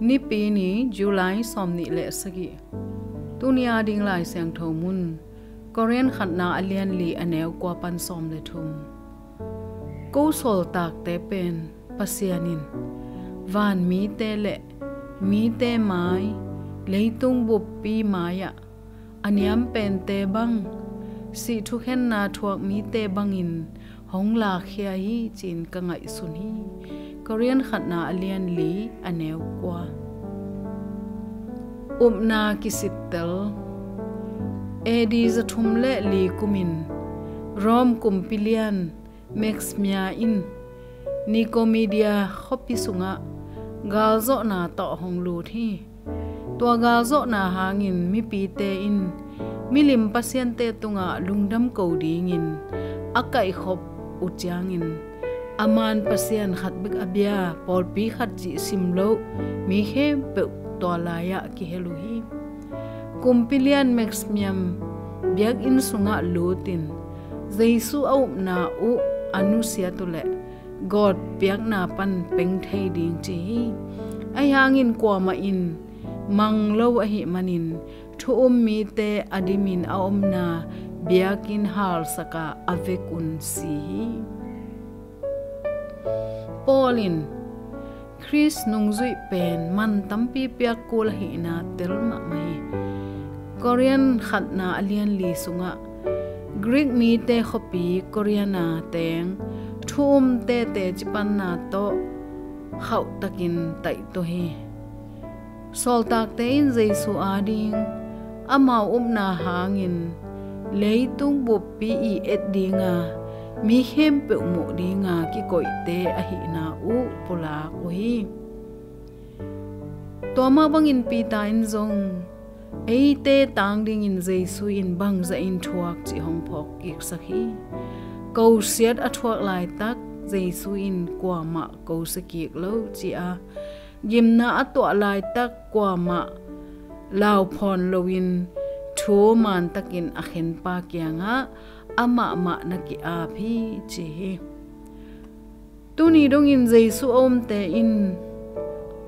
ni pi ni July som ni le sagi tunia ding lai sang thomun Korean khatna alian li aneu kwa pan som le thum ko sol tak te pen pasianin van mi te le mi te mai leitung bup pi maya aniam pen te bang si thu khen na thuak mi te bangin hong la khia hi chin ka ngai sun hi Korean khatna alian li aneu kwa umna kisiptel edi zathum le li kumin rom kumpilian max mia in nikomedia khopi sunga galzo na to honglu thi to galzo na hangin mi pi te in milim pasien te tunga lungdam ko dingin akai khop uchangin aman pasien khat bik abia por pi khat ji simlo mi he pe to laya ki helu hi kumpilian max miam biak in sunga lutin jaisu au na u anusia tule god biak na pan peng thei ding chi ai hangin kwa ma in manglo a hi manin thu mi te adimin a omna biakin hal saka avekun si Paulin Chris nungzui pen man tampi piak kul hi na telma mai Korean khatna alian li sunga Greek mi te khopi Koreana teng thum te chipan na to khau takin tai to hi sol tak te in Jesu ading amau na hangin leitung bup pi i edinga mi hem pe mu dinga ki koi te a hi na u pula ko hi to ma bangin pi ta in zong ei te tang ding in Jesu in bang za in thuak chi hong phok ki sakhi ko siat a thuak lai tak Jesu in kwa ma ko sakik lo chi a gimna atwa lai tak kwa ma law phon lowin thu man takin a khen pa kyanga ama ma na ki a phi chi tuni dong in Jesu om te in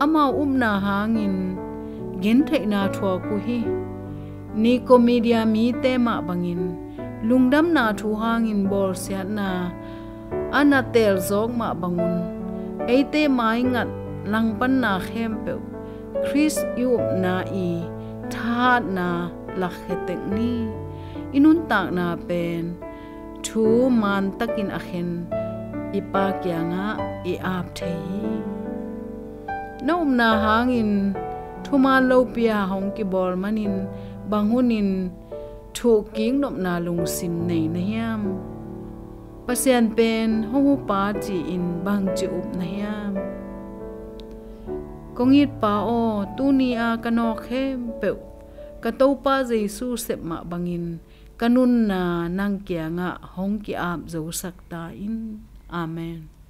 ama na hangin gen thei na thwa ku hi ni komedia mi te ma bangin lungdam na thu hangin bor siat na anatel zok ma bangun eite mai ngat langpan na khem pe Chris yu na i that na lakhetek ni inun tak na pen thu man takin akhen ipa kyanga e ap thei nom na hangin thuma lo pia hong ki bor manin bangunin thu king nom na lung sim nei na hiam pasian pen hu pa chi in bang chi up na hiam kongit pa o tunia kanok hem pe katopa Jesu sepma bangin kanun na nang kya nga hong ki ap zo sakta in amen.